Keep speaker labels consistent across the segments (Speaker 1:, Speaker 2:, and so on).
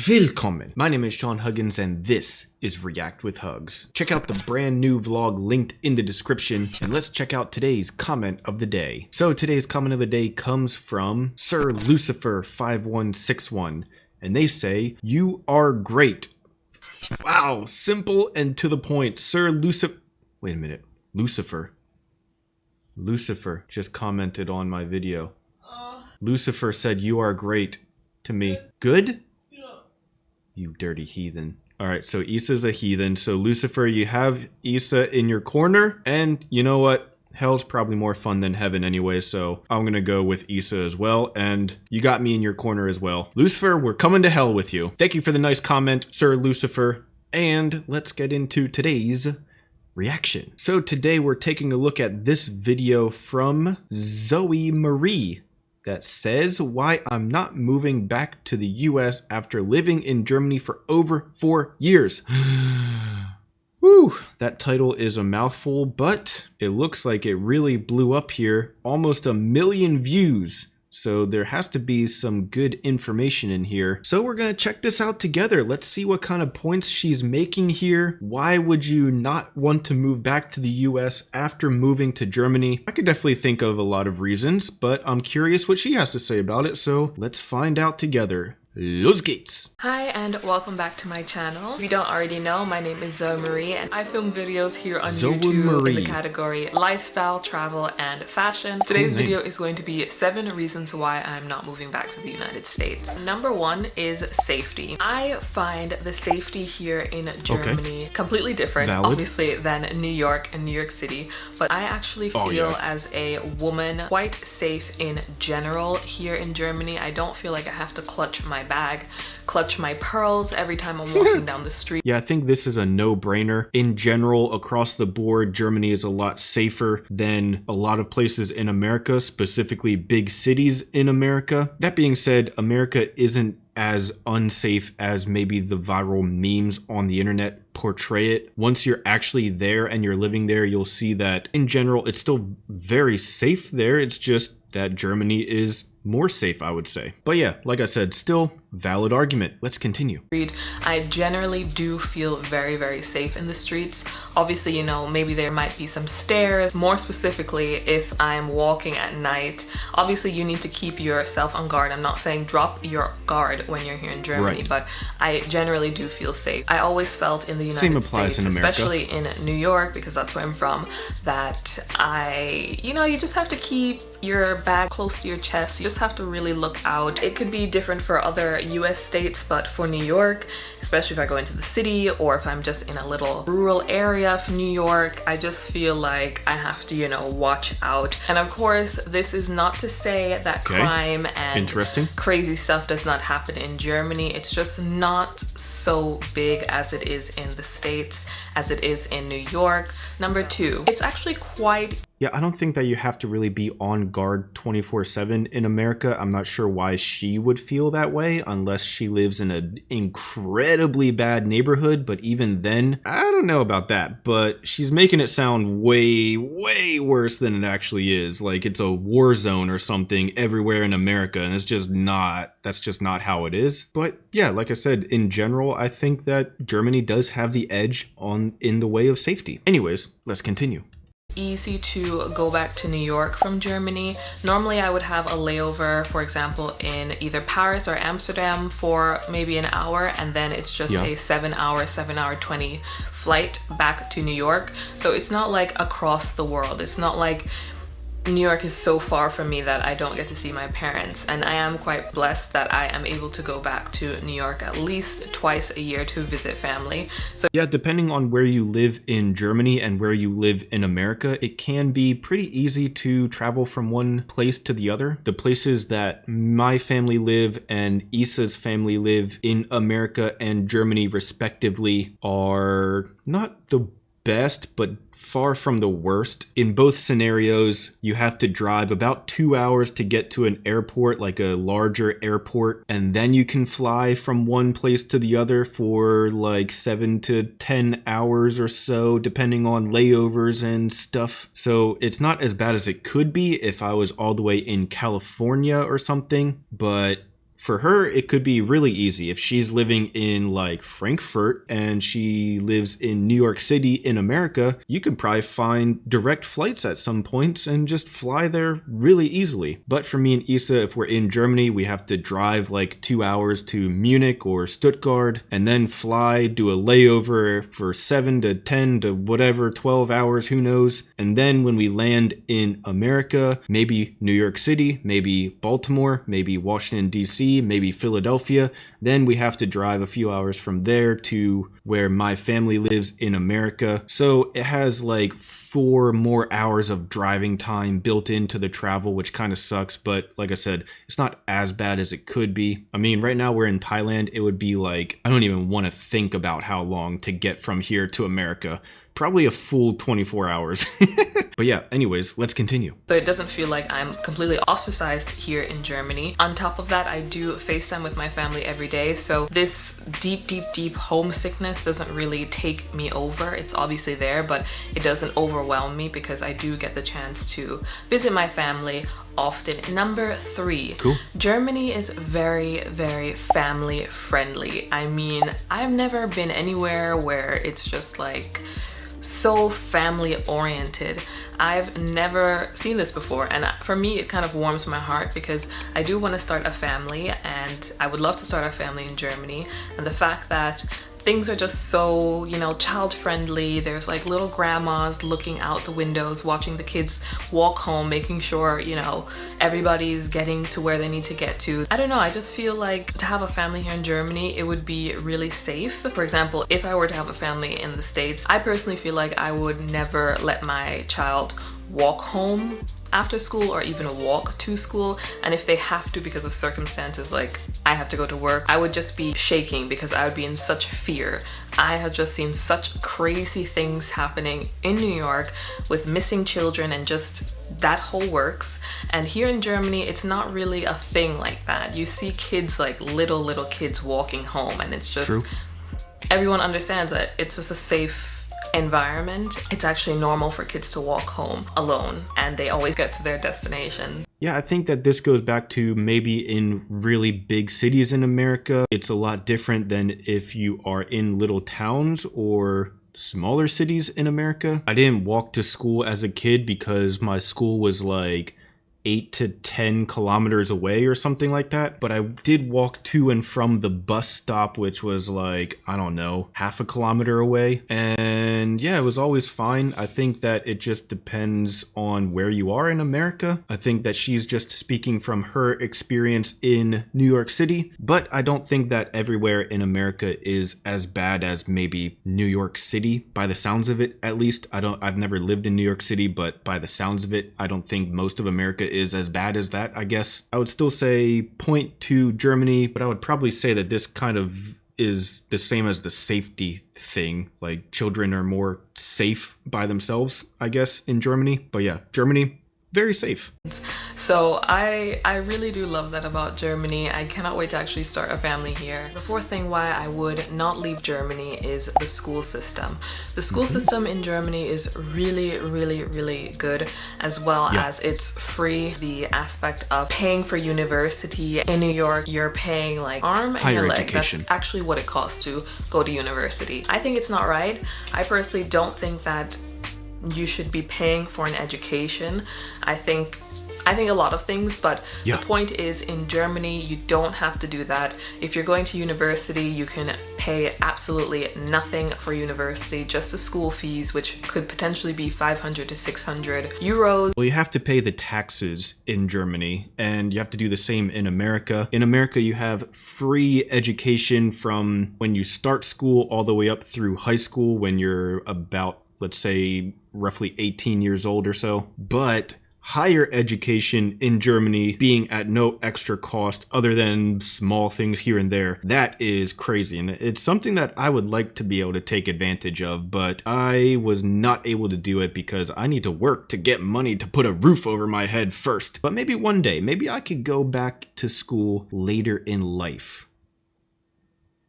Speaker 1: Willkommen! My name is Sean Huggins and this is React with Hugs. Check out the brand new vlog linked in the description and let's check out today's comment of the day. So today's comment of the day comes from Sir Lucifer 5161 and they say, "You are great." Wow, simple and to the point. Sir Lucifer, wait a minute, Lucifer just commented on my video. Lucifer said, "You are great" to me. Good? You dirty heathen. Alright, so Issa's a heathen. So Lucifer, you have Issa in your corner. And you know what? Hell's probably more fun than heaven anyway, so I'm gonna go with Issa as well. And you got me in your corner as well. Lucifer, we're coming to hell with you. Thank you for the nice comment, Sir Lucifer. And let's get into today's reaction. So today we're taking a look at this video from Zoe Marie that says why I'm not moving back to the US after living in Germany for over 4 years. Woo, that title is a mouthful, but it looks like it really blew up here. Almost 1 million views. So there has to be some good information in here. So we're gonna check this out together. Let's see what kind of points she's making here. Why would you not want to move back to the US after moving to Germany? I could definitely think of a lot of reasons, but I'm curious what she has to say about it. So let's find out together. Los geht's!
Speaker 2: Hi and welcome back to my channel. If you don't already know, my name is Zoe Marie and I film videos here on YouTube in the category lifestyle, travel, and fashion. Today's video is going to be 7 reasons why I'm not moving back to the United States. Number 1 is safety. I find the safety here in Germany completely different, obviously, than New York and New York City, but I actually feel as a woman quite safe in general here in Germany. I don't feel like I have to clutch my bag, clutch my pearls every time I'm walking down the street.
Speaker 1: Yeah, I think this is a no-brainer. In general, across the board, Germany is a lot safer than a lot of places in America, specifically big cities in America. That being said, America isn't as unsafe as maybe the viral memes on the internet portray it. Once you're actually there and you're living there, you'll see that in general, it's still very safe there. It's just that Germany is more safe, I would say. But yeah, like I said, still valid argument. Let's continue.
Speaker 2: I generally do feel very, very safe in the streets. Obviously, you know, maybe there might be some stairs. More specifically, if I'm walking at night, obviously you need to keep yourself on guard. I'm not saying drop your guard when you're here in Germany, but I generally do feel safe. I always felt in the United States, especially in New York, because that's where I'm from, that you just have to keep your bag close to your chest. You just have to really look out. It could be different for other US states, but for New York, especially if I go into the city or if I'm just in a little rural area of New York, I just feel like I have to, watch out. And of course, this is not to say that crime and crazy stuff does not happen in Germany. It's just not so big as it is in the States, as it is in New York. Number 2, it's actually quite
Speaker 1: I don't think that you have to really be on guard 24/7 in America. I'm not sure why she would feel that way unless she lives in an incredibly bad neighborhood. But even then, I don't know about that. But she's making it sound way, way worse than it actually is. Like it's a war zone or something everywhere in America. And it's just not, that's just not how it is. But yeah, like I said, in general, I think that Germany does have the edge in the way of safety. Anyways, let's continue.
Speaker 2: Easy to go back to New York from Germany. Normally I would have a layover, for example, in either Paris or Amsterdam for maybe an hour, and then it's just a 7 hour 20 flight back to New York. So it's not like across the world. It's not like New York is so far from me that I don't get to see my parents, and I am quite blessed that I am able to go back to New York at least twice a year to visit family. So
Speaker 1: yeah, depending on where you live in Germany and where you live in America, it can be pretty easy to travel from one place to the other. The places that my family live and Issa's family live in America and Germany respectively are not the best, but far from the worst. In both scenarios, you have to drive about 2 hours to get to an airport, like a larger airport, and then you can fly from one place to the other for like 7 to 10 hours or so, depending on layovers and stuff. So it's not as bad as it could be if I was all the way in California or something, but For her, it could be really easy. If she's living in like Frankfurt and she lives in New York City in America, you could probably find direct flights at some points and just fly there really easily. But for me and Issa, if we're in Germany, we have to drive like 2 hours to Munich or Stuttgart and then fly, do a layover for 7 to 10 to whatever, 12 hours, who knows. And then when we land in America, maybe New York City, maybe Baltimore, maybe Washington, D.C., maybe Philadelphia. Then we have to drive a few hours from there to where my family lives in America. So it has like 4 more hours of driving time built into the travel, which kind of sucks. But like I said, it's not as bad as it could be. I mean, right now we're in Thailand. It would be like, I don't even want to think about how long to get from here to America. Probably a full 24 hours. But yeah, anyways, let's continue.
Speaker 2: So it doesn't feel like I'm completely ostracized here in Germany. On top of that, I do FaceTime with my family every day. So this deep homesickness doesn't really take me over. It's obviously there, but it doesn't overwhelm me because I do get the chance to visit my family often. Number 3,
Speaker 1: cool.
Speaker 2: Germany is very, very family friendly. I mean, I've never been anywhere where it's just like so family oriented. I've never seen this before, and for me it kind of warms my heart because I do want to start a family and I would love to start a family in Germany. And the fact that things are just so, you know, child friendly. There's like little grandmas looking out the windows, watching the kids walk home, making sure, you know, everybody's getting to where they need to get to. I don't know, I just feel like to have a family here in Germany, it would be really safe. For example, if I were to have a family in the States, I personally feel like I would never let my child walk home after school or even walk to school. And if they have to because of circumstances, like I have to go to work, I would just be shaking because I would be in such fear. I have just seen such crazy things happening in New York with missing children and just that whole works. And here in Germany, it's not really a thing like that. You see kids, like little kids walking home, and it's just,
Speaker 1: true.
Speaker 2: Everyone understands that it's just a safe environment. It's actually normal for kids to walk home alone and they always get to their destination.
Speaker 1: Yeah, I think that this goes back to maybe in really big cities in America. It's a lot different than if you are in little towns or smaller cities in America. I didn't walk to school as a kid because my school was like 8 to 10 kilometers away or something like that. But I did walk to and from the bus stop, which was like, I don't know, half a kilometer away. And yeah, it was always fine. I think that it just depends on where you are in America. I think that she's just speaking from her experience in New York City, but I don't think that everywhere in America is as bad as maybe New York City, by the sounds of it, at least. I've never lived in New York City, but by the sounds of it, I don't think most of America is as bad as that, I guess. I would still say point to Germany, but I would probably say that this kind of is the same as the safety thing. Like children are more safe by themselves, I guess, in Germany. But yeah, Germany, very safe.
Speaker 2: So I really do love that about Germany. I cannot wait to actually start a family here. The 4th thing why I would not leave Germany is the school system. The school system in Germany is really good, as well as it's free. The aspect of paying for university in New York, you're paying like arm and your leg.
Speaker 1: Education.
Speaker 2: That's actually what it costs to go to university. I think it's not right. I personally don't think that you should be paying for an education. I think a lot of things, but the point is, in Germany, you don't have to do that. If you're going to university, you can pay absolutely nothing for university, just the school fees, which could potentially be 500 to 600 euros.
Speaker 1: Well, you have to pay the taxes in Germany, and you have to do the same in America. In America, you have free education from when you start school all the way up through high school when you're about, let's say, roughly 18 years old or so. But higher education in Germany being at no extra cost other than small things here and there, that is crazy. And it's something that I would like to be able to take advantage of, but I was not able to do it because I need to work to get money to put a roof over my head first. But maybe one day, maybe I could go back to school later in life.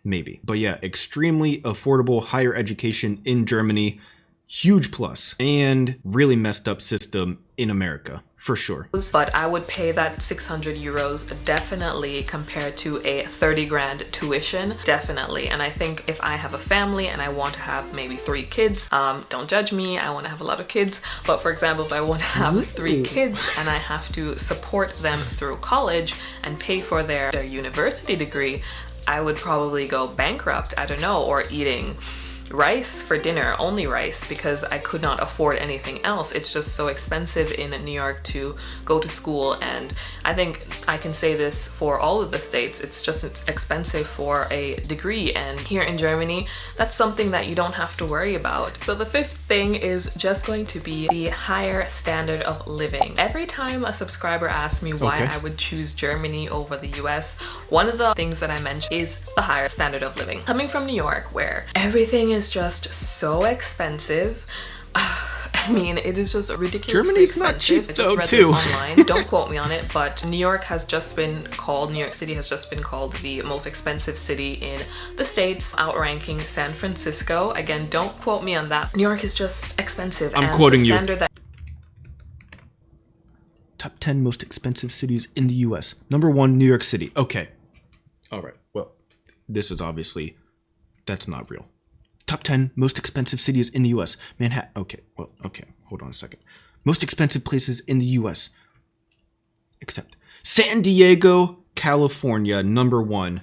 Speaker 1: Maybe. But yeah, extremely affordable higher education in Germany. Huge plus, and really messed up system in America, for sure.
Speaker 2: But I would pay that 600 euros definitely compared to a 30 grand tuition, definitely. And I think if I have a family and I want to have maybe 3 kids, don't judge me, I want to have a lot of kids, but for example, if I want to have 3 kids and I have to support them through college and pay for their university degree, I would probably go bankrupt, I don't know, or eating rice for dinner, only rice, because I could not afford anything else. It's just so expensive in New York to go to school, and I think I can say this for all of the states, it's expensive for a degree, and here in Germany that's something that you don't have to worry about. So the 5th thing is just going to be the higher standard of living. Every time a subscriber asks me why I would choose Germany over the US, one of the things that I mentioned is the higher standard of living. Coming from New York, where everything is just so expensive. I mean, it is just ridiculously
Speaker 1: Germany's
Speaker 2: expensive.
Speaker 1: not cheap
Speaker 2: I just read
Speaker 1: too.
Speaker 2: this online. Don't quote me on it, but New York City has just been called the most expensive city in the States, outranking San Francisco. Again, don't quote me on that. New York is just expensive.
Speaker 1: I'm quoting you. Top 10 most expensive cities in the US. Number 1, New York City. Okay. All right. Well, this is obviously, that's not real. Top 10 most expensive cities in the US. Manhattan. Okay. Well, okay. Hold on a second. Most expensive places in the US. Except San Diego, California, number 1.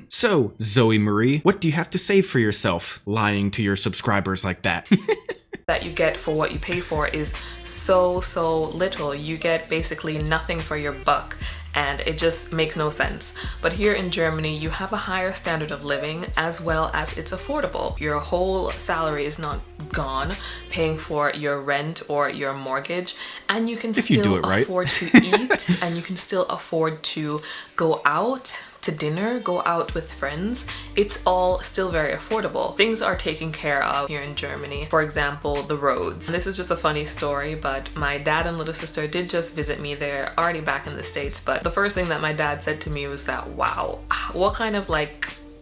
Speaker 1: So, Zoe Marie, what do you have to say for yourself, lying to your subscribers like that?
Speaker 2: That you get for what you pay for is so little. You get basically nothing for your buck, and it just makes no sense. But here in Germany, you have a higher standard of living, as well as it's affordable. Your whole salary is not gone paying for your rent or your mortgage, and you can still afford to eat, and you can still afford to go out to dinner, go out with friends. It's all still very affordable. Things are taken care of here in Germany. For example, the roads. And this is just a funny story, but my dad and little sister did just visit me. They're already back in the States, but the first thing that my dad said to me was that, wow, what kind of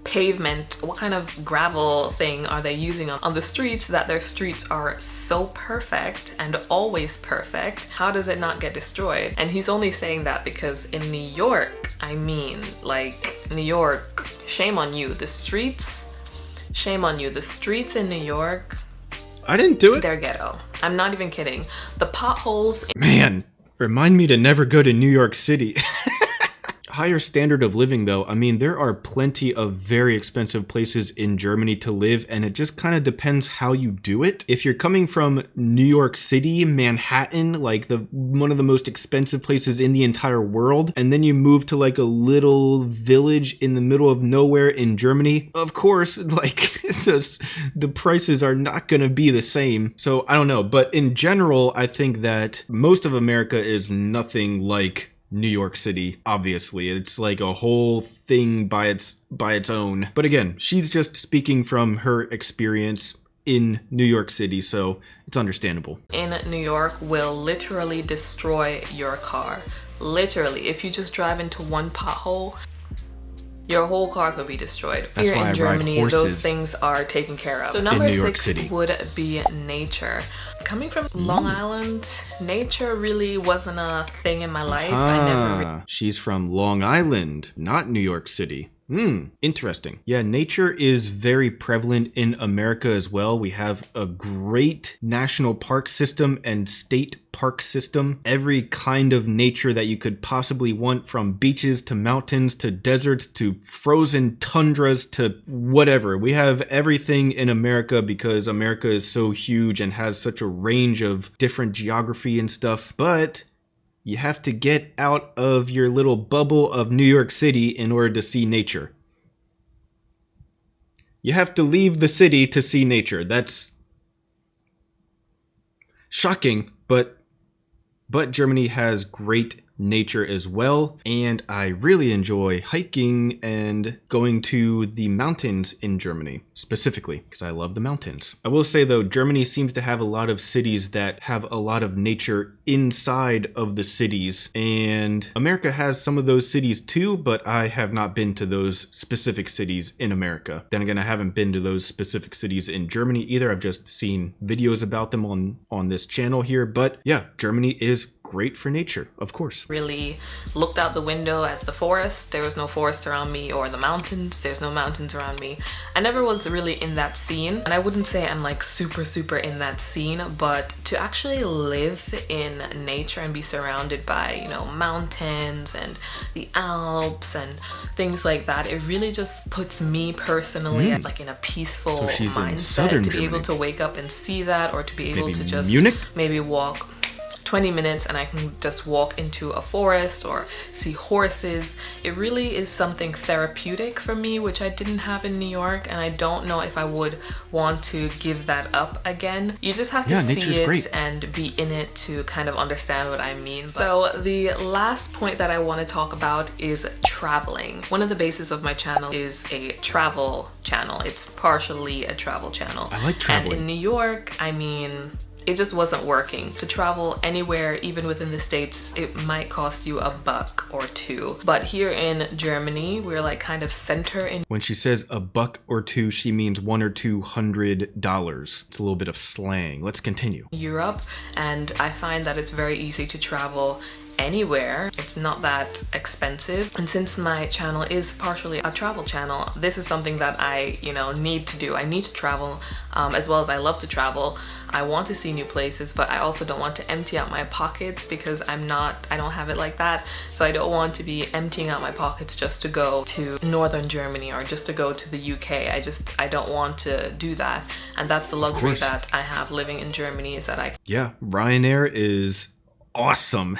Speaker 2: pavement, what kind of gravel thing are they using on the streets, that their streets are so perfect and always perfect? How does it not get destroyed? And he's only saying that because in New York, I mean, New York, shame on you. The streets, shame on you. The streets in New York,
Speaker 1: I didn't do it.
Speaker 2: They're ghetto. I'm not even kidding. The potholes.
Speaker 1: Man, remind me to never go to New York City. Higher standard of living, though. I mean, there are plenty of very expensive places in Germany to live, and it just kind of depends how you do it. If you're coming from New York City, Manhattan, one of the most expensive places in the entire world, and then you move to a little village in the middle of nowhere in Germany, of course, the prices are not going to be the same. So I don't know, but in general, I think that most of America is nothing like New York City. Obviously, it's a whole thing by its own. But again, she's just speaking from her experience in New York City, so it's understandable.
Speaker 2: In New York will literally destroy your car. Literally, if you just drive into one pothole, your whole car could be destroyed.
Speaker 1: That's
Speaker 2: Here
Speaker 1: why
Speaker 2: in
Speaker 1: I
Speaker 2: Germany,
Speaker 1: ride
Speaker 2: those things are taken care of. So number 6 would be nature. Coming from Long Island, nature really wasn't a thing in my life.
Speaker 1: She's from Long Island, not New York City. Interesting. Yeah, nature is very prevalent in America as well. We have a great national park system and state park system. Every kind of nature that you could possibly want, from beaches to mountains to deserts to frozen tundras to whatever. We have everything in America because America is so huge and has such a range of different geography and stuff. But you have to get out of your little bubble of New York City in order to see nature. You have to leave the city to see nature. That's shocking, but Germany has great nature as well, and I really enjoy hiking and going to the mountains in Germany, specifically because I love the mountains. I will say though, Germany seems to have a lot of cities that have a lot of nature inside of the cities, and America has some of those cities too, but I have not been to those specific cities in America. Then again, I haven't been to those specific cities in Germany either. I've just seen videos about them on this channel here, but yeah, Germany is great for nature, of course.
Speaker 2: Really looked out the window at the forest. There was no forest around me, or the mountains. There's no mountains around me. I never was really in that scene, and I wouldn't say I'm like super in that scene, but to actually live in nature and be surrounded by, you know, mountains and the Alps and things like that, it really just puts me personally like in a peaceful mindset, to be able to wake up and see that, or to be able to just maybe walk 20 minutes and I can just walk into a forest or see horses. It really is something therapeutic for me, which I didn't have in New York, and I don't know if I would want to give that up again. You just have to see it and be in it to kind of understand what I mean. So the last point that I want to talk about is traveling. One of the bases of my channel is a travel channel. It's partially a travel channel.
Speaker 1: I like traveling.
Speaker 2: And in New York, I mean, it just wasn't working. To travel anywhere, even within the States, it might cost you $1 or $2. But here in Germany, we're like kind of center in.
Speaker 1: When she says $1 or $2, she means $100 or $200. It's a little bit of slang. Let's continue.
Speaker 2: Europe, and I find that it's very easy to travel anywhere. It's not that expensive, and since my channel is partially a travel channel, this is something that I, you know, need to do. I need to travel, as well as I love to travel. I want to see new places, but I also don't want to empty out my pockets, because I don't have it like that. So I don't want to be emptying out my pockets just to go to northern Germany or just to go to the UK. I don't want to do that, and that's the luxury that I have living in Germany, is that I
Speaker 1: Ryanair is awesome.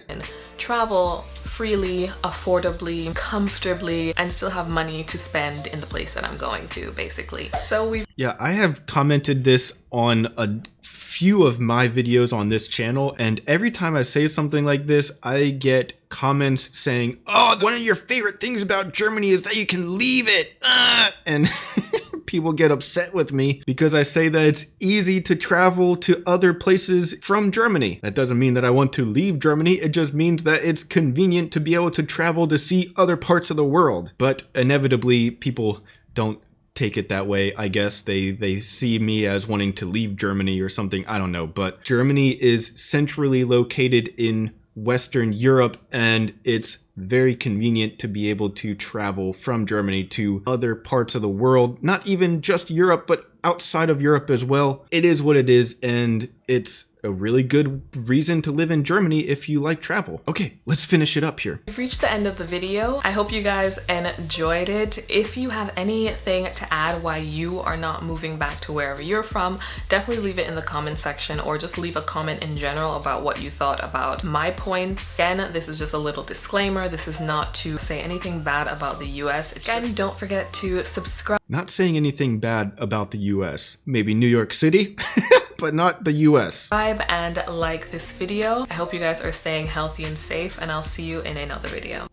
Speaker 2: And travel freely, affordably, comfortably, and still have money to spend in the place that I'm going to, basically. So
Speaker 1: I have commented this on a few of my videos on this channel, and every time I say something like this, I get comments saying, oh, one of your favorite things about Germany is that you can leave it, and people get upset with me because I say that it's easy to travel to other places from Germany. That doesn't mean that I want to leave Germany, it just means that it's convenient to be able to travel to see other parts of the world. But inevitably, people don't take it that way. I guess they see me as wanting to leave Germany or something, I don't know. But Germany is centrally located in Western Europe, and it's very convenient to be able to travel from Germany to other parts of the world, not even just Europe, but outside of Europe as well. It is what it is, and it's a really good reason to live in Germany if you like travel. Okay, let's finish it up here.
Speaker 2: We've reached the end of the video. I hope you guys enjoyed it. If you have anything to add why you are not moving back to wherever you're from, definitely leave it in the comment section, or just leave a comment in general about what you thought about my points. Again, this is just a little disclaimer. This is not to say anything bad about the US. Again, don't forget to subscribe.
Speaker 1: Not saying anything bad about the US. Maybe New York City, but not the US.
Speaker 2: Subscribe and like this video. I hope you guys are staying healthy and safe, and I'll see you in another video.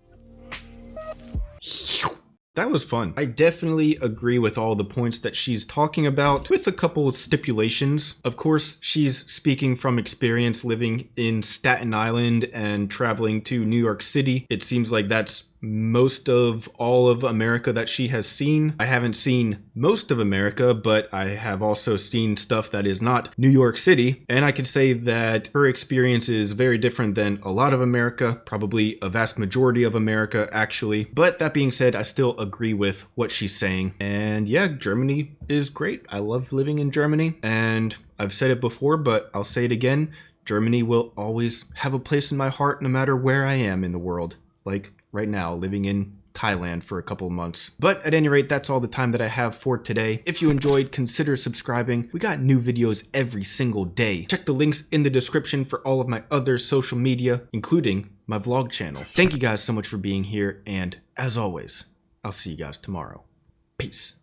Speaker 1: That was fun. I definitely agree with all the points that she's talking about, with a couple of stipulations. Of course, she's speaking from experience living in Staten Island and traveling to New York City. It seems like that's most of all of America that she has seen. I haven't seen most of America, but I have also seen stuff that is not New York City, and I could say that her experience is very different than a lot of America, probably a vast majority of America actually. But that being said, I still agree with what she's saying, and yeah, Germany is great. I love living in Germany, and I've said it before, but I'll say it again. Germany will always have a place in my heart no matter where I am in the world. Like right now, living in Thailand for a couple of months. But at any rate, that's all the time that I have for today. If you enjoyed, consider subscribing. We got new videos every single day. Check the links in the description for all of my other social media, including my vlog channel. Thank you guys so much for being here, and as always, I'll see you guys tomorrow. Peace.